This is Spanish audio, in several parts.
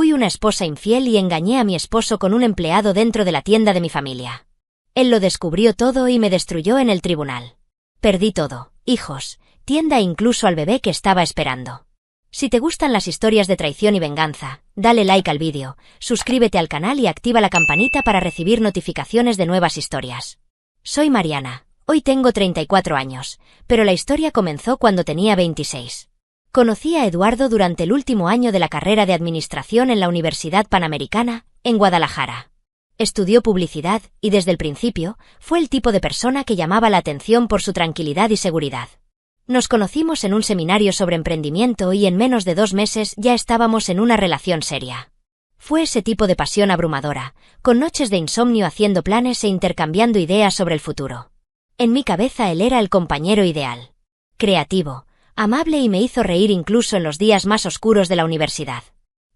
Fui una esposa infiel y engañé a mi esposo con un empleado dentro de la tienda de mi familia. Él lo descubrió todo y me destruyó en el tribunal. Perdí todo, hijos, tienda e incluso al bebé que estaba esperando. Si te gustan las historias de traición y venganza, dale like al vídeo, suscríbete al canal y activa la campanita para recibir notificaciones de nuevas historias. Soy Mariana, hoy tengo 34 años, pero la historia comenzó cuando tenía 26. Conocí a Eduardo durante el último año de la carrera de Administración en la Universidad Panamericana, en Guadalajara. Estudió publicidad y desde el principio fue el tipo de persona que llamaba la atención por su tranquilidad y seguridad. Nos conocimos en un seminario sobre emprendimiento y en menos de 2 meses ya estábamos en una relación seria. Fue ese tipo de pasión abrumadora, con noches de insomnio haciendo planes e intercambiando ideas sobre el futuro. En mi cabeza él era el compañero ideal. Creativo, amable y me hizo reír incluso en los días más oscuros de la universidad.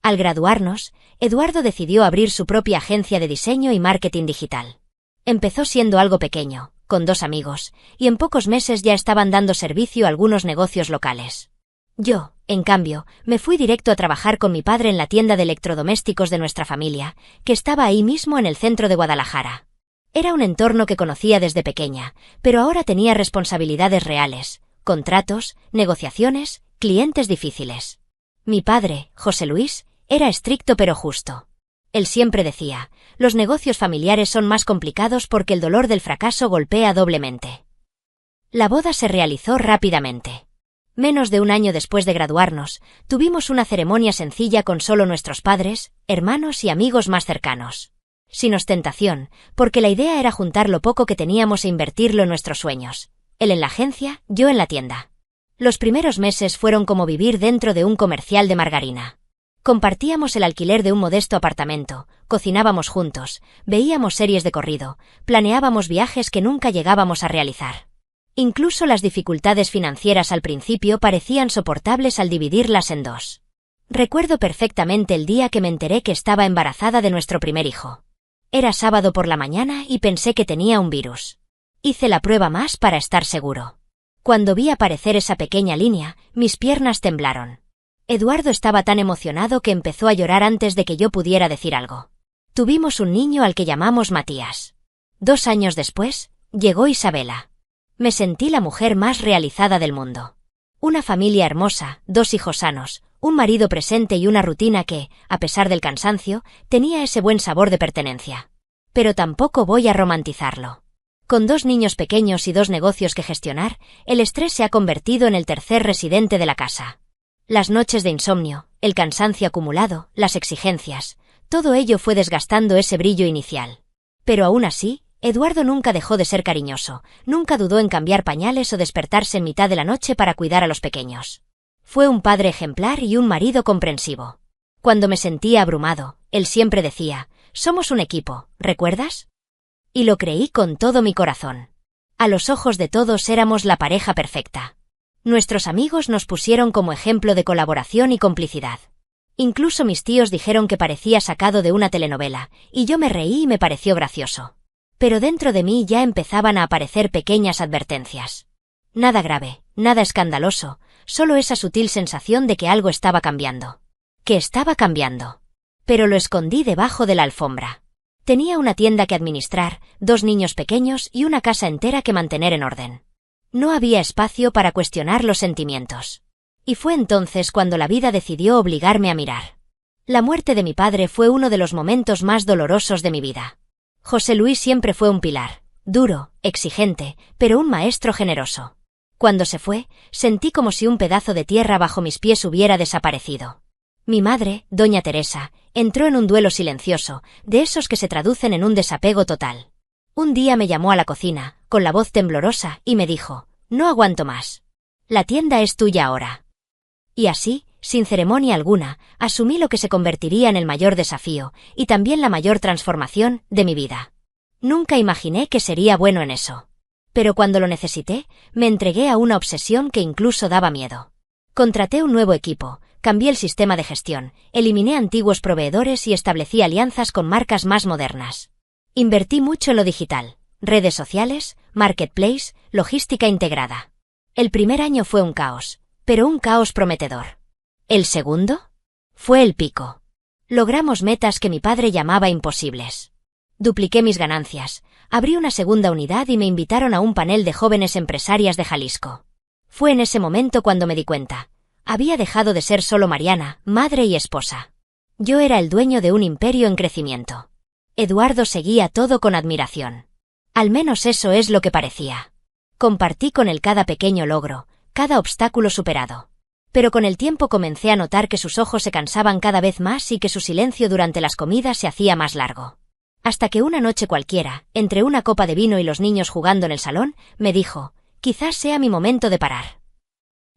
Al graduarnos, Eduardo decidió abrir su propia agencia de diseño y marketing digital. Empezó siendo algo pequeño, con 2 amigos, y en pocos meses ya estaban dando servicio a algunos negocios locales. Yo, en cambio, me fui directo a trabajar con mi padre en la tienda de electrodomésticos de nuestra familia, que estaba ahí mismo en el centro de Guadalajara. Era un entorno que conocía desde pequeña, pero ahora tenía responsabilidades reales, contratos, negociaciones, clientes difíciles. Mi padre, José Luis, era estricto pero justo. Él siempre decía, los negocios familiares son más complicados porque el dolor del fracaso golpea doblemente. La boda se realizó rápidamente. Menos de un año después de graduarnos, tuvimos una ceremonia sencilla con solo nuestros padres, hermanos y amigos más cercanos. Sin ostentación, porque la idea era juntar lo poco que teníamos e invertirlo en nuestros sueños. Él en la agencia, yo en la tienda. Los primeros meses fueron como vivir dentro de un comercial de margarina. Compartíamos el alquiler de un modesto apartamento, cocinábamos juntos, veíamos series de corrido, planeábamos viajes que nunca llegábamos a realizar. Incluso las dificultades financieras al principio parecían soportables al dividirlas en 2. Recuerdo perfectamente el día que me enteré que estaba embarazada de nuestro primer hijo. Era sábado por la mañana y pensé que tenía un virus. Hice la prueba más para estar seguro. Cuando vi aparecer esa pequeña línea, mis piernas temblaron. Eduardo estaba tan emocionado que empezó a llorar antes de que yo pudiera decir algo. Tuvimos un niño al que llamamos Matías. 2 años después, llegó Isabela. Me sentí la mujer más realizada del mundo. Una familia hermosa, 2 hijos sanos, un marido presente y una rutina que, a pesar del cansancio, tenía ese buen sabor de pertenencia. Pero tampoco voy a romantizarlo. Con 2 niños pequeños y 2 negocios que gestionar, el estrés se ha convertido en el tercer residente de la casa. Las noches de insomnio, el cansancio acumulado, las exigencias, todo ello fue desgastando ese brillo inicial. Pero aún así, Eduardo nunca dejó de ser cariñoso, nunca dudó en cambiar pañales o despertarse en mitad de la noche para cuidar a los pequeños. Fue un padre ejemplar y un marido comprensivo. Cuando me sentía abrumado, él siempre decía, «Somos un equipo, ¿recuerdas?» Y lo creí con todo mi corazón. A los ojos de todos éramos la pareja perfecta. Nuestros amigos nos pusieron como ejemplo de colaboración y complicidad. Incluso mis tíos dijeron que parecía sacado de una telenovela, y yo me reí y me pareció gracioso. Pero dentro de mí ya empezaban a aparecer pequeñas advertencias. Nada grave, nada escandaloso, solo esa sutil sensación de que algo estaba cambiando. Que estaba cambiando. Pero lo escondí debajo de la alfombra. Tenía una tienda que administrar, 2 niños pequeños y una casa entera que mantener en orden. No había espacio para cuestionar los sentimientos. Y fue entonces cuando la vida decidió obligarme a mirar. La muerte de mi padre fue uno de los momentos más dolorosos de mi vida. José Luis siempre fue un pilar, duro, exigente, pero un maestro generoso. Cuando se fue, sentí como si un pedazo de tierra bajo mis pies hubiera desaparecido. Mi madre, doña Teresa, entró en un duelo silencioso, de esos que se traducen en un desapego total. Un día me llamó a la cocina, con la voz temblorosa, y me dijo, «No aguanto más. La tienda es tuya ahora». Y así, sin ceremonia alguna, asumí lo que se convertiría en el mayor desafío, y también la mayor transformación, de mi vida. Nunca imaginé que sería bueno en eso. Pero cuando lo necesité, me entregué a una obsesión que incluso daba miedo. Contraté un nuevo equipo, cambié el sistema de gestión, eliminé antiguos proveedores y establecí alianzas con marcas más modernas. Invertí mucho en lo digital, redes sociales, marketplace, logística integrada. El primer año fue un caos, pero un caos prometedor. ¿El segundo? Fue el pico. Logramos metas que mi padre llamaba imposibles. Dupliqué mis ganancias, abrí una segunda unidad y me invitaron a un panel de jóvenes empresarias de Jalisco. Fue en ese momento cuando me di cuenta. Había dejado de ser solo Mariana, madre y esposa. Yo era el dueño de un imperio en crecimiento. Eduardo seguía todo con admiración. Al menos eso es lo que parecía. Compartí con él cada pequeño logro, cada obstáculo superado. Pero con el tiempo comencé a notar que sus ojos se cansaban cada vez más y que su silencio durante las comidas se hacía más largo. Hasta que una noche cualquiera, entre una copa de vino y los niños jugando en el salón, me dijo, quizás sea mi momento de parar.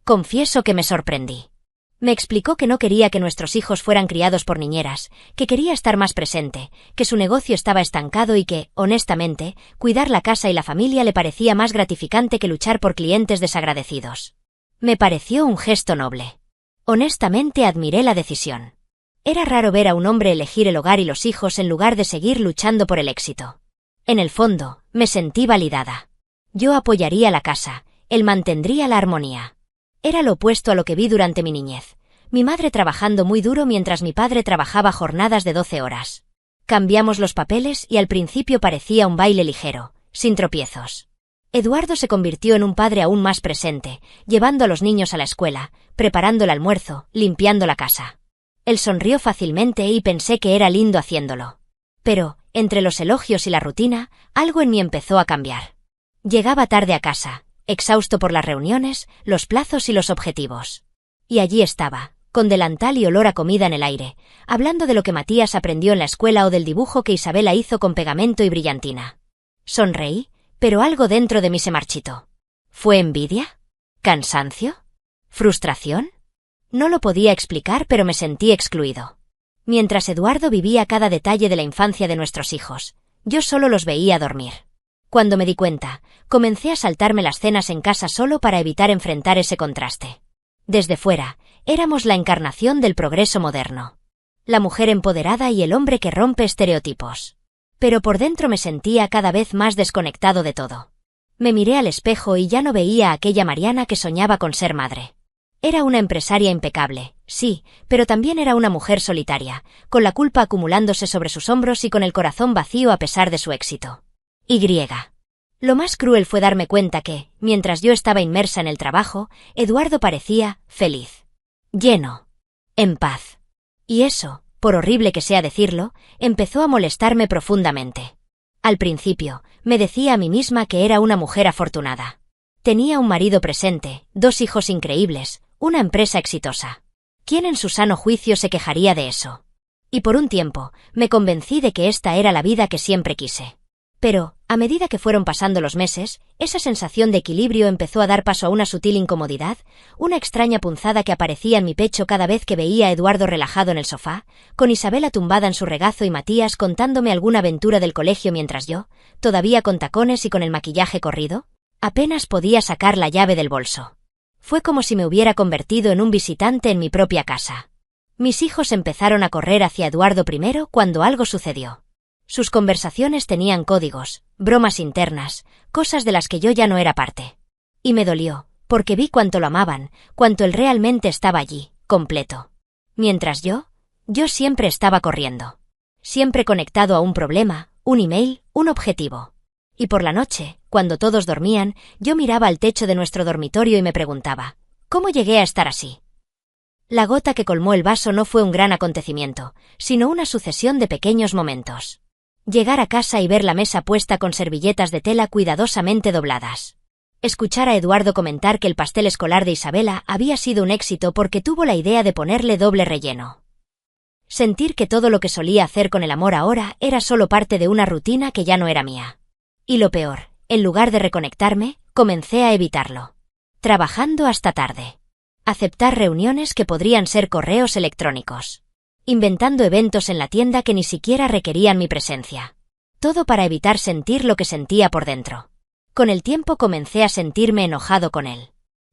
Confieso que me sorprendí. Me explicó que no quería que nuestros hijos fueran criados por niñeras, que quería estar más presente, que su negocio estaba estancado y que, honestamente, cuidar la casa y la familia le parecía más gratificante que luchar por clientes desagradecidos. Me pareció un gesto noble. Honestamente admiré la decisión. Era raro ver a un hombre elegir el hogar y los hijos en lugar de seguir luchando por el éxito. En el fondo, me sentí validada. Yo apoyaría la casa, él mantendría la armonía. Era lo opuesto a lo que vi durante mi niñez. Mi madre trabajando muy duro mientras mi padre trabajaba jornadas de 12 horas. Cambiamos los papeles y al principio parecía un baile ligero, sin tropiezos. Eduardo se convirtió en un padre aún más presente, llevando a los niños a la escuela, preparando el almuerzo, limpiando la casa. Él sonrió fácilmente y pensé que era lindo haciéndolo. Pero, entre los elogios y la rutina, algo en mí empezó a cambiar. Llegaba tarde a casa, exhausto por las reuniones, los plazos y los objetivos. Y allí estaba, con delantal y olor a comida en el aire, hablando de lo que Matías aprendió en la escuela o del dibujo que Isabela hizo con pegamento y brillantina. Sonreí, pero algo dentro de mí se marchitó. ¿Fue envidia? ¿Cansancio? ¿Frustración? No lo podía explicar, pero me sentí excluido. Mientras Eduardo vivía cada detalle de la infancia de nuestros hijos, yo solo los veía dormir. Cuando me di cuenta, comencé a saltarme las cenas en casa solo para evitar enfrentar ese contraste. Desde fuera, éramos la encarnación del progreso moderno. La mujer empoderada y el hombre que rompe estereotipos. Pero por dentro me sentía cada vez más desconectado de todo. Me miré al espejo y ya no veía a aquella Mariana que soñaba con ser madre. Era una empresaria impecable, sí, pero también era una mujer solitaria, con la culpa acumulándose sobre sus hombros y con el corazón vacío a pesar de su éxito. Lo más cruel fue darme cuenta que, mientras yo estaba inmersa en el trabajo, Eduardo parecía feliz. Lleno. En paz. Y eso, por horrible que sea decirlo, empezó a molestarme profundamente. Al principio, me decía a mí misma que era una mujer afortunada. Tenía un marido presente, 2 hijos increíbles, una empresa exitosa. ¿Quién en su sano juicio se quejaría de eso? Y por un tiempo, me convencí de que esta era la vida que siempre quise. Pero, a medida que fueron pasando los meses, esa sensación de equilibrio empezó a dar paso a una sutil incomodidad, una extraña punzada que aparecía en mi pecho cada vez que veía a Eduardo relajado en el sofá, con Isabela tumbada en su regazo y Matías contándome alguna aventura del colegio mientras yo, todavía con tacones y con el maquillaje corrido, apenas podía sacar la llave del bolso. Fue como si me hubiera convertido en un visitante en mi propia casa. Mis hijos empezaron a correr hacia Eduardo primero cuando algo sucedió. Sus conversaciones tenían códigos, bromas internas, cosas de las que yo ya no era parte. Y me dolió, porque vi cuánto lo amaban, cuánto él realmente estaba allí, completo. Mientras yo siempre estaba corriendo. Siempre conectado a un problema, un email, un objetivo. Y por la noche, cuando todos dormían, yo miraba al techo de nuestro dormitorio y me preguntaba, ¿cómo llegué a estar así? La gota que colmó el vaso no fue un gran acontecimiento, sino una sucesión de pequeños momentos. Llegar a casa y ver la mesa puesta con servilletas de tela cuidadosamente dobladas. Escuchar a Eduardo comentar que el pastel escolar de Isabela había sido un éxito porque tuvo la idea de ponerle doble relleno. Sentir que todo lo que solía hacer con el amor ahora era solo parte de una rutina que ya no era mía. Y lo peor, en lugar de reconectarme, comencé a evitarlo. Trabajando hasta tarde. Aceptar reuniones que podrían ser correos electrónicos. Inventando eventos en la tienda que ni siquiera requerían mi presencia. Todo para evitar sentir lo que sentía por dentro. Con el tiempo comencé a sentirme enojado con él.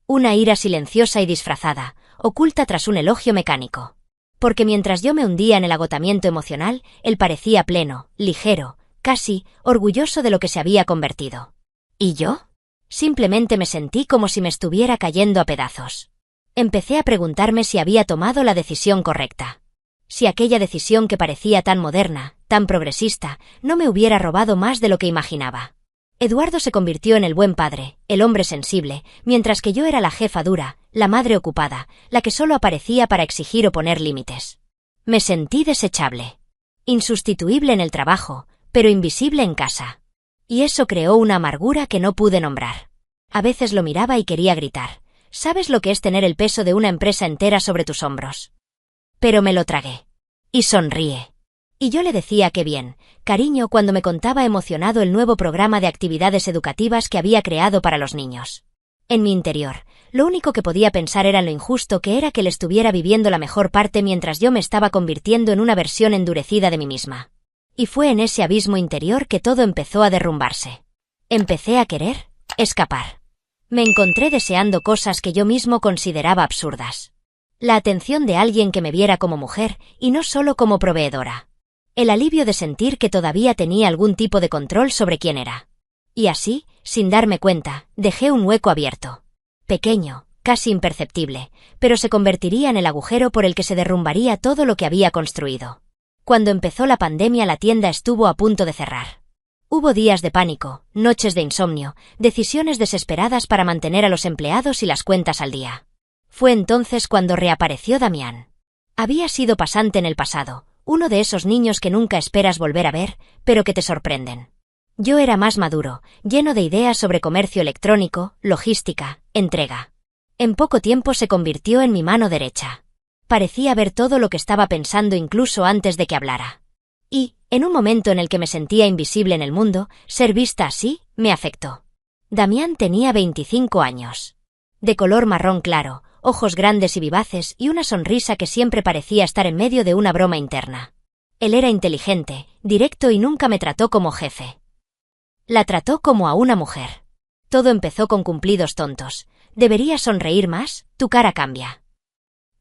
Una ira silenciosa y disfrazada, oculta tras un elogio mecánico. Porque mientras yo me hundía en el agotamiento emocional, él parecía pleno, ligero, casi orgulloso de lo que se había convertido. ¿Y yo? Simplemente me sentí como si me estuviera cayendo a pedazos. Empecé a preguntarme si había tomado la decisión correcta. Si aquella decisión que parecía tan moderna, tan progresista, no me hubiera robado más de lo que imaginaba. Eduardo se convirtió en el buen padre, el hombre sensible, mientras que yo era la jefa dura, la madre ocupada, la que solo aparecía para exigir o poner límites. Me sentí desechable. Insustituible en el trabajo, pero invisible en casa. Y eso creó una amargura que no pude nombrar. A veces lo miraba y quería gritar. ¿Sabes lo que es tener el peso de una empresa entera sobre tus hombros? Pero me lo tragué. Y sonríe. Y yo le decía que bien, cariño, cuando me contaba emocionado el nuevo programa de actividades educativas que había creado para los niños. En mi interior, lo único que podía pensar era en lo injusto que era que él estuviera viviendo la mejor parte mientras yo me estaba convirtiendo en una versión endurecida de mí misma. Y fue en ese abismo interior que todo empezó a derrumbarse. Empecé a querer escapar. Me encontré deseando cosas que yo mismo consideraba absurdas. La atención de alguien que me viera como mujer, y no solo como proveedora. El alivio de sentir que todavía tenía algún tipo de control sobre quién era. Y así, sin darme cuenta, dejé un hueco abierto. Pequeño, casi imperceptible, pero se convertiría en el agujero por el que se derrumbaría todo lo que había construido. Cuando empezó la pandemia, la tienda estuvo a punto de cerrar. Hubo días de pánico, noches de insomnio, decisiones desesperadas para mantener a los empleados y las cuentas al día. Fue entonces cuando reapareció Damián. Había sido pasante en el pasado, uno de esos niños que nunca esperas volver a ver, pero que te sorprenden. Yo era más maduro, lleno de ideas sobre comercio electrónico, logística, entrega. En poco tiempo se convirtió en mi mano derecha. Parecía ver todo lo que estaba pensando incluso antes de que hablara. Y, en un momento en el que me sentía invisible en el mundo, ser vista así, me afectó. Damián tenía 25 años. De color marrón claro, ojos grandes y vivaces y una sonrisa que siempre parecía estar en medio de una broma interna. Él era inteligente, directo y nunca me trató como jefe. La trató como a una mujer. Todo empezó con cumplidos tontos. ¿Deberías sonreír más? Tu cara cambia.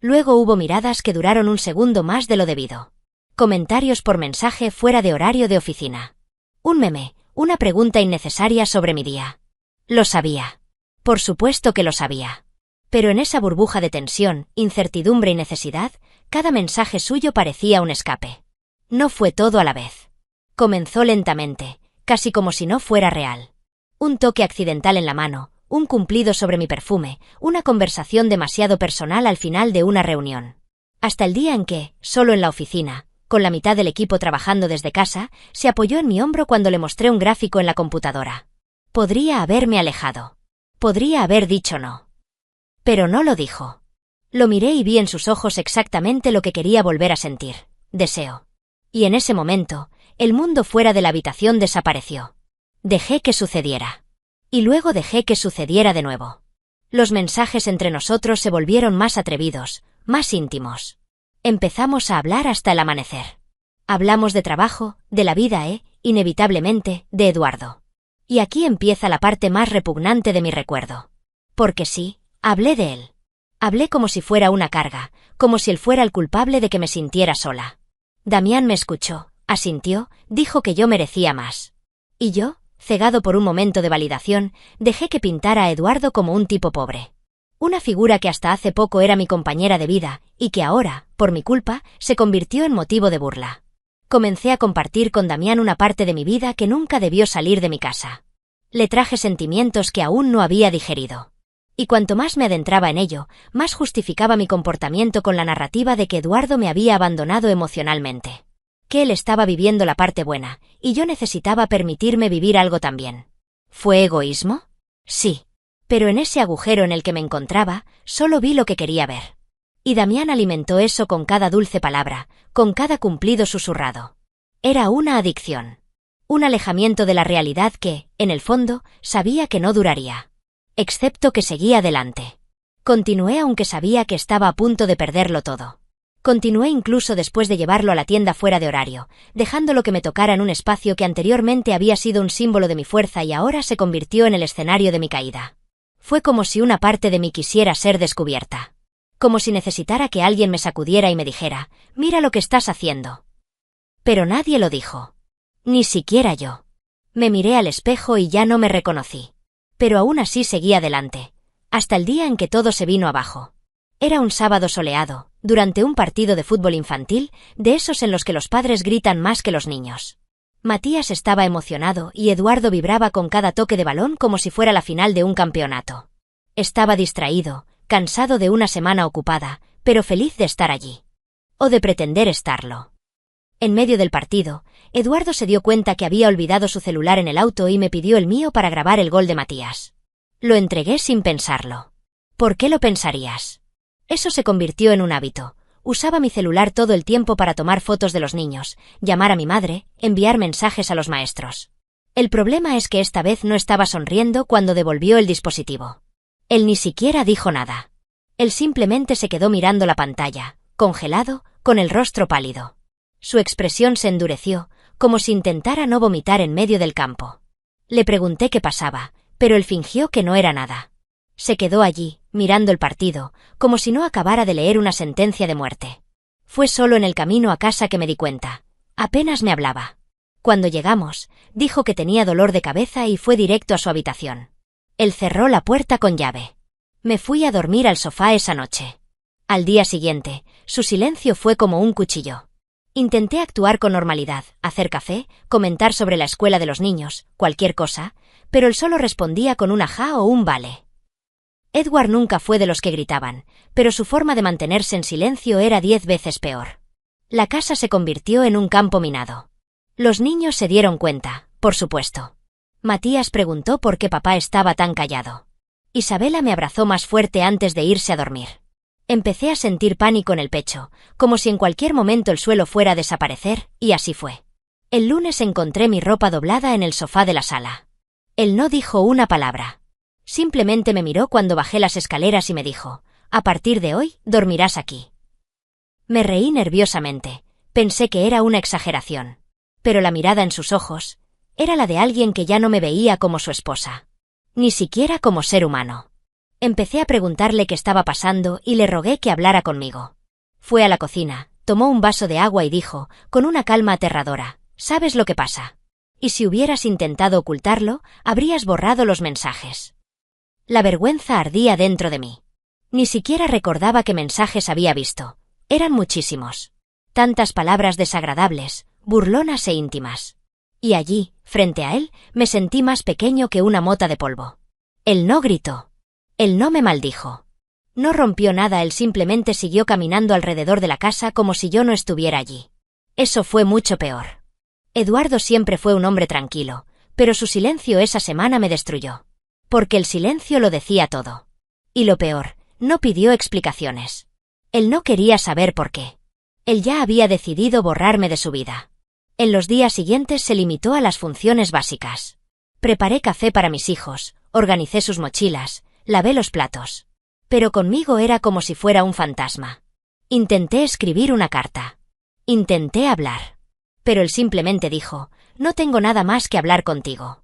Luego hubo miradas que duraron un segundo más de lo debido. Comentarios por mensaje fuera de horario de oficina. Un meme, una pregunta innecesaria sobre mi día. Lo sabía. Por supuesto que lo sabía. Pero en esa burbuja de tensión, incertidumbre y necesidad, cada mensaje suyo parecía un escape. No fue todo a la vez. Comenzó lentamente, casi como si no fuera real. Un toque accidental en la mano, un cumplido sobre mi perfume, una conversación demasiado personal al final de una reunión. Hasta el día en que, solo en la oficina, con la mitad del equipo trabajando desde casa, se apoyó en mi hombro cuando le mostré un gráfico en la computadora. Podría haberme alejado. Podría haber dicho no. Pero no lo dijo. Lo miré y vi en sus ojos exactamente lo que quería volver a sentir, deseo. Y en ese momento, el mundo fuera de la habitación desapareció. Dejé que sucediera. Y luego dejé que sucediera de nuevo. Los mensajes entre nosotros se volvieron más atrevidos, más íntimos. Empezamos a hablar hasta el amanecer. Hablamos de trabajo, de la vida inevitablemente, de Eduardo. Y aquí empieza la parte más repugnante de mi recuerdo. Porque sí, hablé de él. Hablé como si fuera una carga, como si él fuera el culpable de que me sintiera sola. Damián me escuchó, asintió, dijo que yo merecía más. Y yo, cegado por un momento de validación, dejé que pintara a Eduardo como un tipo pobre. Una figura que hasta hace poco era mi compañera de vida, y que ahora, por mi culpa, se convirtió en motivo de burla. Comencé a compartir con Damián una parte de mi vida que nunca debió salir de mi casa. Le traje sentimientos que aún no había digerido. Y cuanto más me adentraba en ello, más justificaba mi comportamiento con la narrativa de que Eduardo me había abandonado emocionalmente. Que él estaba viviendo la parte buena, y yo necesitaba permitirme vivir algo también. ¿Fue egoísmo? Sí. Pero en ese agujero en el que me encontraba, solo vi lo que quería ver. Y Damián alimentó eso con cada dulce palabra, con cada cumplido susurrado. Era una adicción. Un alejamiento de la realidad que, en el fondo, sabía que no duraría. Excepto que seguía adelante. Continué aunque sabía que estaba a punto de perderlo todo. Continué incluso después de llevarlo a la tienda fuera de horario, dejándolo que me tocara en un espacio que anteriormente había sido un símbolo de mi fuerza y ahora se convirtió en el escenario de mi caída. Fue como si una parte de mí quisiera ser descubierta. Como si necesitara que alguien me sacudiera y me dijera, mira lo que estás haciendo. Pero nadie lo dijo. Ni siquiera yo. Me miré al espejo y ya no me reconocí. Pero aún así seguí adelante. Hasta el día en que todo se vino abajo. Era un sábado soleado, durante un partido de fútbol infantil, de esos en los que los padres gritan más que los niños. Matías estaba emocionado y Eduardo vibraba con cada toque de balón como si fuera la final de un campeonato. Estaba distraído, cansado de una semana ocupada, pero feliz de estar allí. O de pretender estarlo. En medio del partido, Eduardo se dio cuenta que había olvidado su celular en el auto y me pidió el mío para grabar el gol de Matías. Lo entregué sin pensarlo. ¿Por qué lo pensarías? Eso se convirtió en un hábito. Usaba mi celular todo el tiempo para tomar fotos de los niños, llamar a mi madre, enviar mensajes a los maestros. El problema es que esta vez no estaba sonriendo cuando devolvió el dispositivo. Él ni siquiera dijo nada. Él simplemente se quedó mirando la pantalla, congelado, con el rostro pálido. Su expresión se endureció, como si intentara no vomitar en medio del campo. Le pregunté qué pasaba, pero él fingió que no era nada. Se quedó allí, mirando el partido, como si no acabara de leer una sentencia de muerte. Fue solo en el camino a casa que me di cuenta. Apenas me hablaba. Cuando llegamos, dijo que tenía dolor de cabeza y fue directo a su habitación. Él cerró la puerta con llave. Me fui a dormir al sofá esa noche. Al día siguiente, su silencio fue como un cuchillo. Intenté actuar con normalidad, hacer café, comentar sobre la escuela de los niños, cualquier cosa, pero él solo respondía con un ajá o un vale. Edward nunca fue de los que gritaban, pero su forma de mantenerse en silencio era 10 veces peor. La casa se convirtió en un campo minado. Los niños se dieron cuenta, por supuesto. Matías preguntó por qué papá estaba tan callado. Isabela me abrazó más fuerte antes de irse a dormir. Empecé a sentir pánico en el pecho, como si en cualquier momento el suelo fuera a desaparecer, y así fue. El lunes encontré mi ropa doblada en el sofá de la sala. Él no dijo una palabra. Simplemente me miró cuando bajé las escaleras y me dijo, «A partir de hoy, dormirás aquí». Me reí nerviosamente. Pensé que era una exageración. Pero la mirada en sus ojos era la de alguien que ya no me veía como su esposa. Ni siquiera como ser humano. Empecé a preguntarle qué estaba pasando y le rogué que hablara conmigo. Fue a la cocina, tomó un vaso de agua y dijo, con una calma aterradora, «¿Sabes lo que pasa? Y si hubieras intentado ocultarlo, habrías borrado los mensajes». La vergüenza ardía dentro de mí. Ni siquiera recordaba qué mensajes había visto. Eran muchísimos. Tantas palabras desagradables, burlonas e íntimas. Y allí, frente a él, me sentí más pequeño que una mota de polvo. Él no gritó. Él no me maldijo. No rompió nada, él simplemente siguió caminando alrededor de la casa como si yo no estuviera allí. Eso fue mucho peor. Eduardo siempre fue un hombre tranquilo, pero su silencio esa semana me destruyó. Porque el silencio lo decía todo. Y lo peor, no pidió explicaciones. Él no quería saber por qué. Él ya había decidido borrarme de su vida. En los días siguientes se limitó a las funciones básicas. Preparé café para mis hijos, organicé sus mochilas, lavé los platos. Pero conmigo era como si fuera un fantasma. Intenté escribir una carta. Intenté hablar. Pero él simplemente dijo, «No tengo nada más que hablar contigo».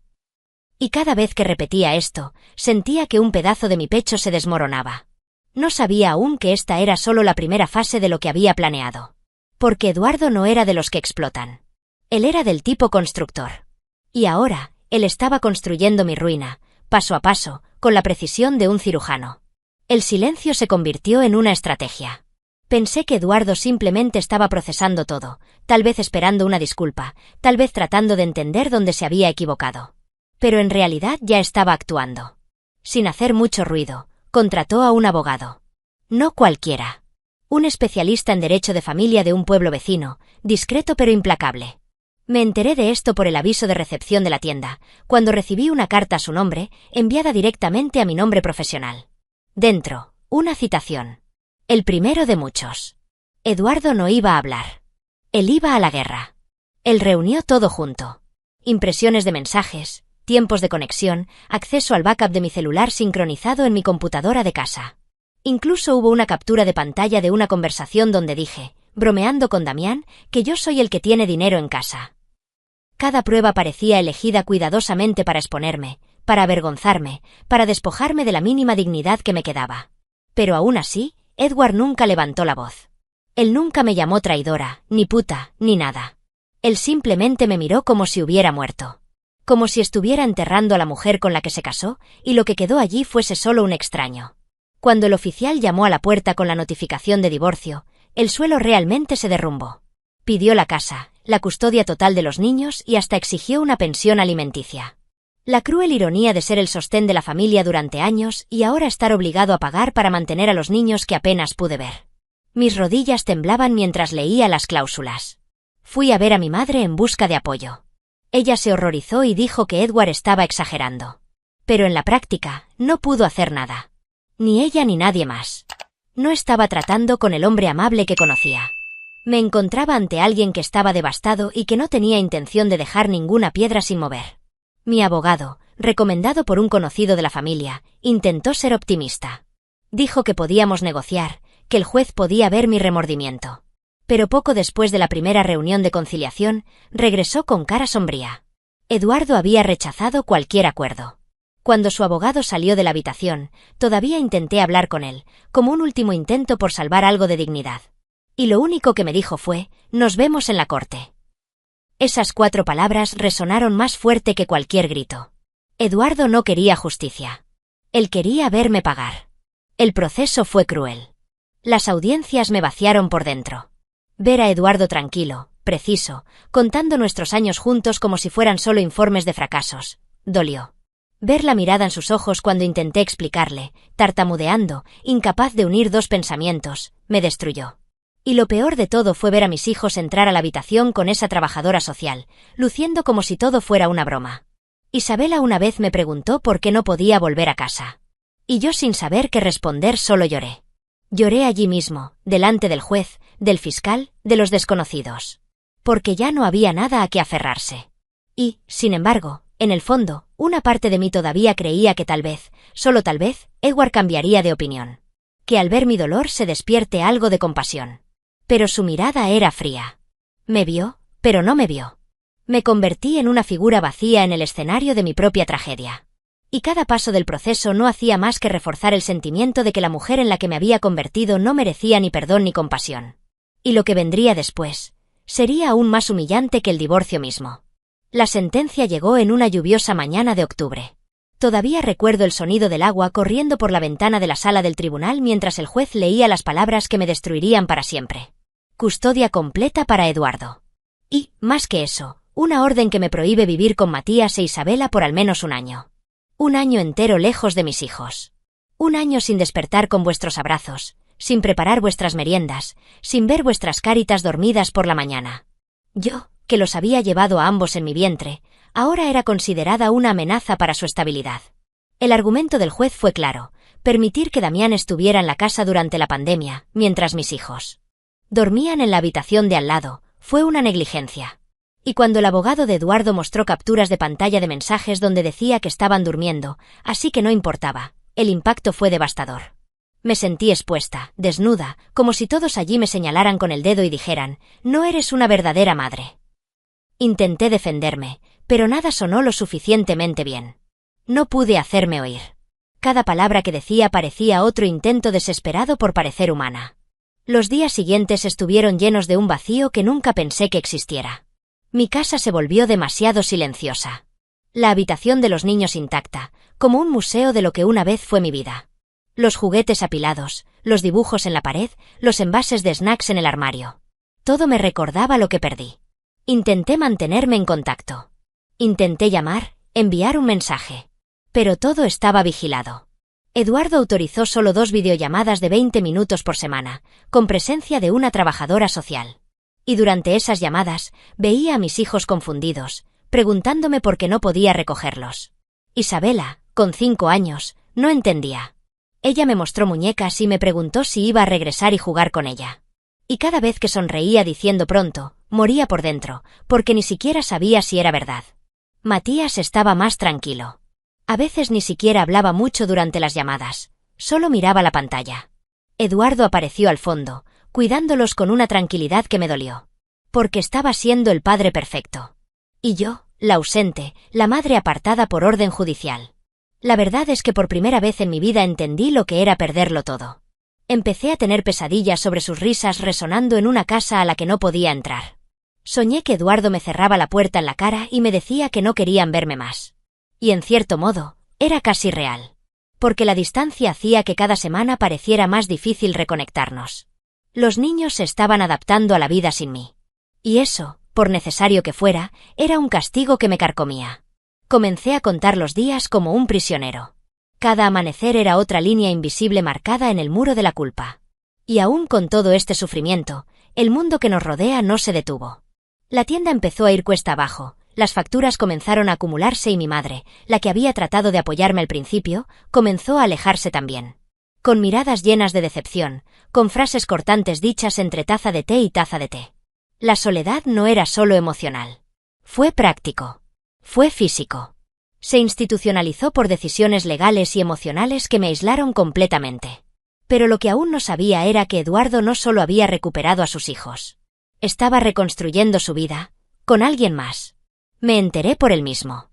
Y cada vez que repetía esto, sentía que un pedazo de mi pecho se desmoronaba. No sabía aún que esta era solo la primera fase de lo que había planeado. Porque Eduardo no era de los que explotan. Él era del tipo constructor. Y ahora, él estaba construyendo mi ruina, paso a paso, con la precisión de un cirujano. El silencio se convirtió en una estrategia. Pensé que Eduardo simplemente estaba procesando todo, tal vez esperando una disculpa, tal vez tratando de entender dónde se había equivocado. Pero en realidad ya estaba actuando. Sin hacer mucho ruido, contrató a un abogado. No cualquiera. Un especialista en derecho de familia de un pueblo vecino, discreto pero implacable. Me enteré de esto por el aviso de recepción de la tienda, cuando recibí una carta a su nombre, enviada directamente a mi nombre profesional. Dentro, una citación. El primero de muchos. Eduardo no iba a hablar. Él iba a la guerra. Él reunió todo junto. Impresiones de mensajes, tiempos de conexión, acceso al backup de mi celular sincronizado en mi computadora de casa. Incluso hubo una captura de pantalla de una conversación donde dije, bromeando con Damián, que yo soy el que tiene dinero en casa. Cada prueba parecía elegida cuidadosamente para exponerme, para avergonzarme, para despojarme de la mínima dignidad que me quedaba. Pero aún así, Edward nunca levantó la voz. Él nunca me llamó traidora, ni puta, ni nada. Él simplemente me miró como si hubiera muerto. Como si estuviera enterrando a la mujer con la que se casó, y lo que quedó allí fuese solo un extraño. Cuando el oficial llamó a la puerta con la notificación de divorcio, el suelo realmente se derrumbó. Pidió la casa, la custodia total de los niños y hasta exigió una pensión alimenticia. La cruel ironía de ser el sostén de la familia durante años y ahora estar obligado a pagar para mantener a los niños que apenas pude ver. Mis rodillas temblaban mientras leía las cláusulas. Fui a ver a mi madre en busca de apoyo. Ella se horrorizó y dijo que Edward estaba exagerando. Pero en la práctica, no pudo hacer nada. Ni ella ni nadie más. No estaba tratando con el hombre amable que conocía. Me encontraba ante alguien que estaba devastado y que no tenía intención de dejar ninguna piedra sin mover. Mi abogado, recomendado por un conocido de la familia, intentó ser optimista. Dijo que podíamos negociar, que el juez podía ver mi remordimiento. Pero poco después de la primera reunión de conciliación, regresó con cara sombría. Eduardo había rechazado cualquier acuerdo. Cuando su abogado salió de la habitación, todavía intenté hablar con él, como un último intento por salvar algo de dignidad. Y lo único que me dijo fue: «Nos vemos en la corte». Esas 4 palabras resonaron más fuerte que cualquier grito. Eduardo no quería justicia. Él quería verme pagar. El proceso fue cruel. Las audiencias me vaciaron por dentro. Ver a Eduardo tranquilo, preciso, contando nuestros años juntos como si fueran solo informes de fracasos, dolió. Ver la mirada en sus ojos cuando intenté explicarle, tartamudeando, incapaz de unir 2 pensamientos, me destruyó. Y lo peor de todo fue ver a mis hijos entrar a la habitación con esa trabajadora social, luciendo como si todo fuera una broma. Isabela una vez me preguntó por qué no podía volver a casa. Y yo, sin saber qué responder, solo lloré. Lloré allí mismo, delante del juez, del fiscal, de los desconocidos. Porque ya no había nada a qué aferrarse. Y, sin embargo, en el fondo, una parte de mí todavía creía que tal vez, solo tal vez, Edward cambiaría de opinión. Que al ver mi dolor se despierte algo de compasión. Pero su mirada era fría. Me vio, pero no me vio. Me convertí en una figura vacía en el escenario de mi propia tragedia. Y cada paso del proceso no hacía más que reforzar el sentimiento de que la mujer en la que me había convertido no merecía ni perdón ni compasión. Y lo que vendría después sería aún más humillante que el divorcio mismo. La sentencia llegó en una lluviosa mañana de octubre. Todavía recuerdo el sonido del agua corriendo por la ventana de la sala del tribunal mientras el juez leía las palabras que me destruirían para siempre. Custodia completa para Eduardo. Y, más que eso, una orden que me prohíbe vivir con Matías e Isabela por al menos un año. Un año entero lejos de mis hijos. Un año sin despertar con vuestros abrazos, sin preparar vuestras meriendas, sin ver vuestras caritas dormidas por la mañana. Yo, que los había llevado a ambos en mi vientre, ahora era considerada una amenaza para su estabilidad. El argumento del juez fue claro: permitir que Damián estuviera en la casa durante la pandemia, mientras mis hijos dormían en la habitación de al lado, fue una negligencia. Y cuando el abogado de Eduardo mostró capturas de pantalla de mensajes donde decía que estaban durmiendo, así que no importaba, el impacto fue devastador. Me sentí expuesta, desnuda, como si todos allí me señalaran con el dedo y dijeran: «No eres una verdadera madre». Intenté defenderme, pero nada sonó lo suficientemente bien. No pude hacerme oír. Cada palabra que decía parecía otro intento desesperado por parecer humana. Los días siguientes estuvieron llenos de un vacío que nunca pensé que existiera. Mi casa se volvió demasiado silenciosa. La habitación de los niños intacta, como un museo de lo que una vez fue mi vida. Los juguetes apilados, los dibujos en la pared, los envases de snacks en el armario. Todo me recordaba lo que perdí. Intenté mantenerme en contacto. Intenté llamar, enviar un mensaje. Pero todo estaba vigilado. Eduardo autorizó solo 2 videollamadas de 20 minutos por semana, con presencia de una trabajadora social. Y durante esas llamadas, veía a mis hijos confundidos, preguntándome por qué no podía recogerlos. Isabela, con 5 años, no entendía. Ella me mostró muñecas y me preguntó si iba a regresar y jugar con ella. Y cada vez que sonreía diciendo pronto, moría por dentro, porque ni siquiera sabía si era verdad. Matías estaba más tranquilo. A veces ni siquiera hablaba mucho durante las llamadas, solo miraba la pantalla. Eduardo apareció al fondo, cuidándolos con una tranquilidad que me dolió. Porque estaba siendo el padre perfecto. Y yo, la ausente, la madre apartada por orden judicial. La verdad es que por primera vez en mi vida entendí lo que era perderlo todo. Empecé a tener pesadillas sobre sus risas resonando en una casa a la que no podía entrar. Soñé que Eduardo me cerraba la puerta en la cara y me decía que no querían verme más. Y en cierto modo, era casi real. porque la distancia hacía que cada semana pareciera más difícil reconectarnos. Los niños se estaban adaptando a la vida sin mí. Y eso, por necesario que fuera, era un castigo que me carcomía. Comencé a contar los días como un prisionero. Cada amanecer era otra línea invisible marcada en el muro de la culpa. Y aún con todo este sufrimiento, el mundo que nos rodea no se detuvo. La tienda empezó a ir cuesta abajo, las facturas comenzaron a acumularse y mi madre, la que había tratado de apoyarme al principio, comenzó a alejarse también. Con miradas llenas de decepción, con frases cortantes dichas entre taza de té y taza de té. La soledad no era solo emocional. Fue práctico. Fue físico. Se institucionalizó por decisiones legales y emocionales que me aislaron completamente. Pero lo que aún no sabía era que Eduardo no solo había recuperado a sus hijos. Estaba reconstruyendo su vida, con alguien más. Me enteré por él mismo.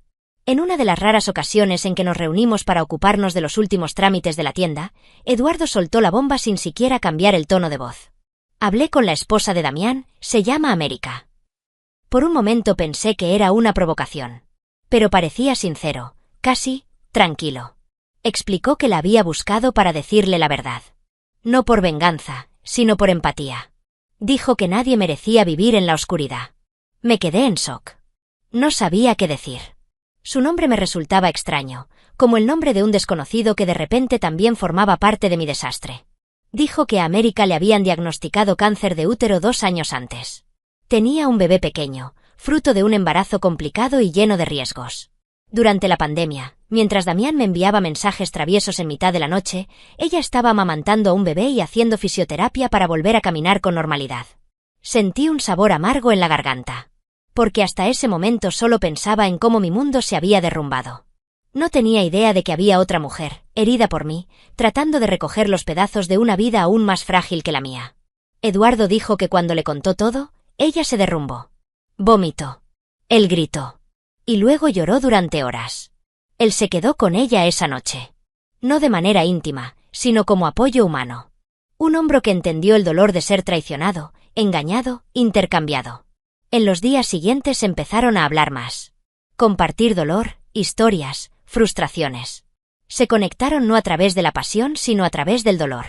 En una de las raras ocasiones en que nos reunimos para ocuparnos de los últimos trámites de la tienda, Eduardo soltó la bomba sin siquiera cambiar el tono de voz. Hablé con la esposa de Damián, se llama América. Por un momento pensé que era una provocación. Pero parecía sincero, casi tranquilo. Explicó que la había buscado para decirle la verdad. No por venganza, sino por empatía. Dijo que nadie merecía vivir en la oscuridad. Me quedé en shock. No sabía qué decir. Su nombre me resultaba extraño, como el nombre de un desconocido que de repente también formaba parte de mi desastre. Dijo que a América le habían diagnosticado cáncer de útero 2 años antes. Tenía un bebé pequeño, fruto de un embarazo complicado y lleno de riesgos. Durante la pandemia, mientras Damián me enviaba mensajes traviesos en mitad de la noche, ella estaba amamantando a un bebé y haciendo fisioterapia para volver a caminar con normalidad. Sentí un sabor amargo en la garganta. Porque hasta ese momento solo pensaba en cómo mi mundo se había derrumbado. No tenía idea de que había otra mujer, herida por mí, tratando de recoger los pedazos de una vida aún más frágil que la mía. Eduardo dijo que cuando le contó todo, ella se derrumbó. Vomitó. Él gritó. Y luego lloró durante horas. Él se quedó con ella esa noche. No de manera íntima, sino como apoyo humano. Un hombro que entendió el dolor de ser traicionado, engañado, intercambiado. En los días siguientes empezaron a hablar más. Compartir dolor, historias, frustraciones. Se conectaron no a través de la pasión, sino a través del dolor.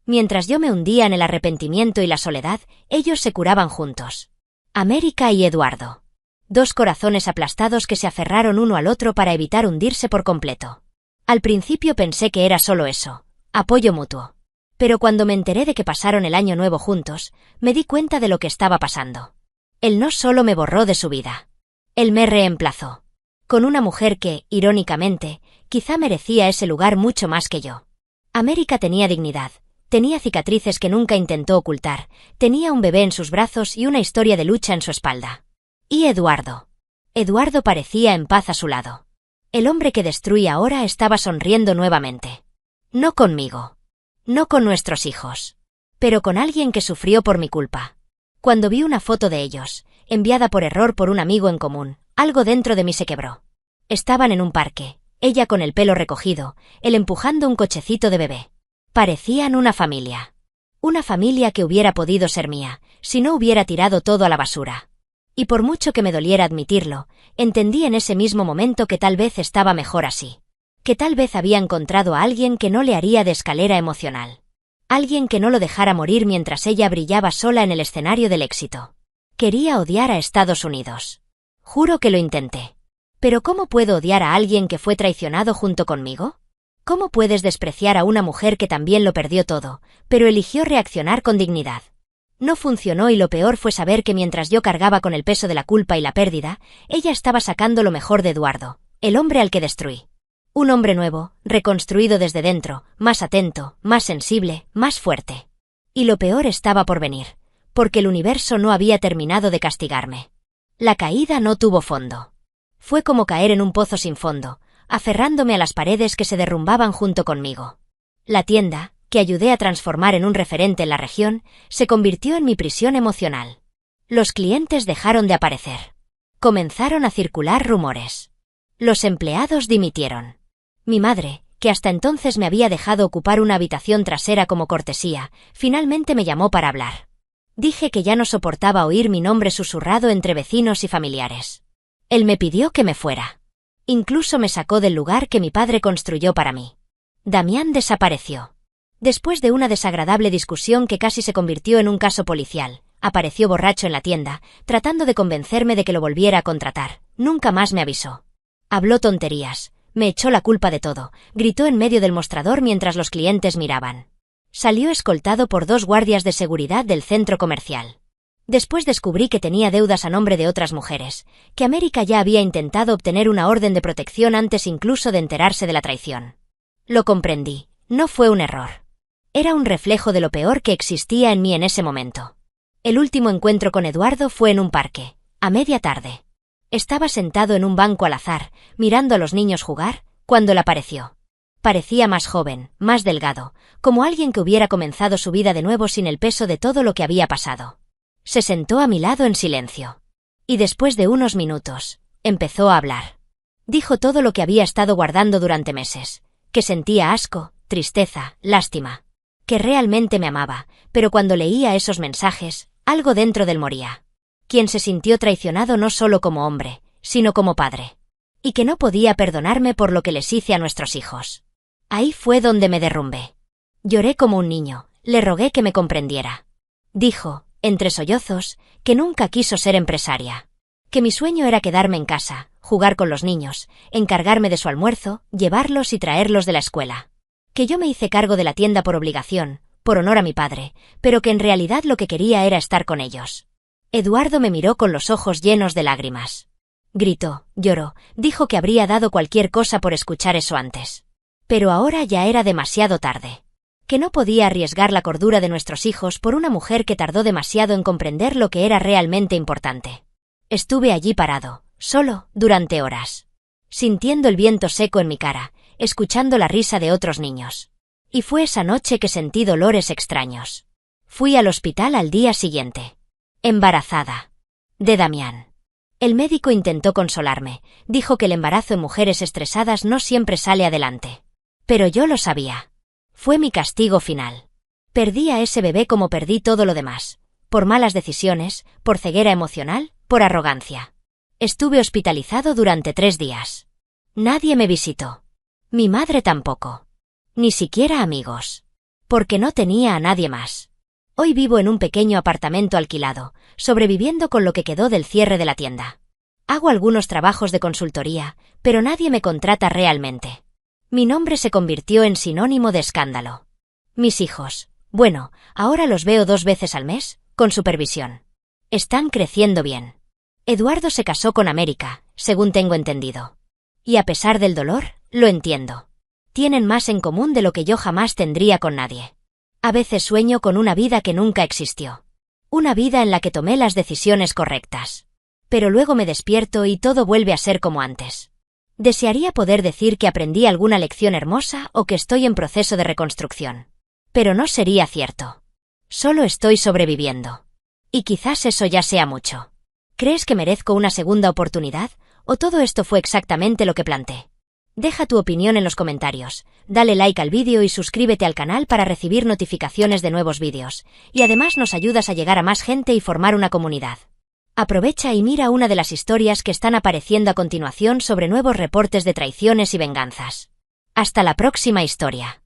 Mientras yo me hundía en el arrepentimiento y la soledad, ellos se curaban juntos. América y Eduardo. 2 corazones aplastados que se aferraron uno al otro para evitar hundirse por completo. Al principio pensé que era solo eso, apoyo mutuo. Pero cuando me enteré de que pasaron el año nuevo juntos, me di cuenta de lo que estaba pasando. Él no solo me borró de su vida. Él me reemplazó. Con una mujer que, irónicamente, quizá merecía ese lugar mucho más que yo. América tenía dignidad, tenía cicatrices que nunca intentó ocultar, tenía un bebé en sus brazos y una historia de lucha en su espalda. ¿Y Eduardo? Eduardo parecía en paz a su lado. El hombre que destruía ahora estaba sonriendo nuevamente. No conmigo. No con nuestros hijos. Pero con alguien que sufrió por mi culpa. Cuando vi una foto de ellos, enviada por error por un amigo en común, algo dentro de mí se quebró. Estaban en un parque, ella con el pelo recogido, él empujando un cochecito de bebé. Parecían una familia. Una familia que hubiera podido ser mía, si no hubiera tirado todo a la basura. Y por mucho que me doliera admitirlo, entendí en ese mismo momento que tal vez estaba mejor así. Que tal vez había encontrado a alguien que no le haría de escalera emocional. Alguien que no lo dejara morir mientras ella brillaba sola en el escenario del éxito. Quería odiar a Estados Unidos. Juro que lo intenté. Pero ¿cómo puedo odiar a alguien que fue traicionado junto conmigo? ¿Cómo puedes despreciar a una mujer que también lo perdió todo, pero eligió reaccionar con dignidad? No funcionó y lo peor fue saber que mientras yo cargaba con el peso de la culpa y la pérdida, ella estaba sacando lo mejor de Eduardo, el hombre al que destruí. Un hombre nuevo, reconstruido desde dentro, más atento, más sensible, más fuerte. Y lo peor estaba por venir, porque el universo no había terminado de castigarme. La caída no tuvo fondo. Fue como caer en un pozo sin fondo, aferrándome a las paredes que se derrumbaban junto conmigo. La tienda, que ayudé a transformar en un referente en la región, se convirtió en mi prisión emocional. Los clientes dejaron de aparecer. Comenzaron a circular rumores. Los empleados dimitieron. Mi madre, que hasta entonces me había dejado ocupar una habitación trasera como cortesía, finalmente me llamó para hablar. Dije que ya no soportaba oír mi nombre susurrado entre vecinos y familiares. Él me pidió que me fuera. Incluso me sacó del lugar que mi padre construyó para mí. Damián desapareció. Después de una desagradable discusión que casi se convirtió en un caso policial, apareció borracho en la tienda, tratando de convencerme de que lo volviera a contratar. Nunca más me avisó. Habló tonterías, me echó la culpa de todo, gritó en medio del mostrador mientras los clientes miraban. Salió escoltado por 2 guardias de seguridad del centro comercial. Después descubrí que tenía deudas a nombre de otras mujeres, que América ya había intentado obtener una orden de protección antes incluso de enterarse de la traición. Lo comprendí, no fue un error. Era un reflejo de lo peor que existía en mí en ese momento. El último encuentro con Eduardo fue en un parque, a media tarde. Estaba sentado en un banco al azar, mirando a los niños jugar, cuando él apareció. Parecía más joven, más delgado, como alguien que hubiera comenzado su vida de nuevo sin el peso de todo lo que había pasado. Se sentó a mi lado en silencio. Y después de unos minutos, empezó a hablar. Dijo todo lo que había estado guardando durante meses, que sentía asco, tristeza, lástima. Que realmente me amaba, pero cuando leía esos mensajes, algo dentro de él moría. Quien se sintió traicionado no solo como hombre, sino como padre. Y que no podía perdonarme por lo que les hice a nuestros hijos. Ahí fue donde me derrumbé. Lloré como un niño, le rogué que me comprendiera. Dijo, entre sollozos, que nunca quiso ser empresaria. Que mi sueño era quedarme en casa, jugar con los niños, encargarme de su almuerzo, llevarlos y traerlos de la escuela. Que yo me hice cargo de la tienda por obligación, por honor a mi padre, pero que en realidad lo que quería era estar con ellos. Eduardo me miró con los ojos llenos de lágrimas. Gritó, lloró, dijo que habría dado cualquier cosa por escuchar eso antes. Pero ahora ya era demasiado tarde. Que no podía arriesgar la cordura de nuestros hijos por una mujer que tardó demasiado en comprender lo que era realmente importante. Estuve allí parado, solo, durante horas. Sintiendo el viento seco en mi cara, escuchando la risa de otros niños. Y fue esa noche que sentí dolores extraños. Fui al hospital al día siguiente. Embarazada. De Damián. El médico intentó consolarme, dijo que el embarazo en mujeres estresadas no siempre sale adelante. Pero yo lo sabía. Fue mi castigo final. Perdí a ese bebé como perdí todo lo demás, por malas decisiones, por ceguera emocional, por arrogancia. Estuve hospitalizado durante 3 días. Nadie me visitó. Mi madre tampoco. Ni siquiera amigos. Porque no tenía a nadie más. Hoy vivo en un pequeño apartamento alquilado, sobreviviendo con lo que quedó del cierre de la tienda. Hago algunos trabajos de consultoría, pero nadie me contrata realmente. Mi nombre se convirtió en sinónimo de escándalo. Mis hijos, bueno, ahora los veo 2 veces al mes, con supervisión. Están creciendo bien. Eduardo se casó con América, según tengo entendido. Y a pesar del dolor, lo entiendo. Tienen más en común de lo que yo jamás tendría con nadie. A veces sueño con una vida que nunca existió. Una vida en la que tomé las decisiones correctas. Pero luego me despierto y todo vuelve a ser como antes. Desearía poder decir que aprendí alguna lección hermosa o que estoy en proceso de reconstrucción. Pero no sería cierto. Solo estoy sobreviviendo. Y quizás eso ya sea mucho. ¿Crees que merezco una segunda oportunidad, o todo esto fue exactamente lo que planteé? Deja tu opinión en los comentarios, dale like al vídeo y suscríbete al canal para recibir notificaciones de nuevos vídeos, y además nos ayudas a llegar a más gente y formar una comunidad. Aprovecha y mira una de las historias que están apareciendo a continuación sobre nuevos reportes de traiciones y venganzas. Hasta la próxima historia.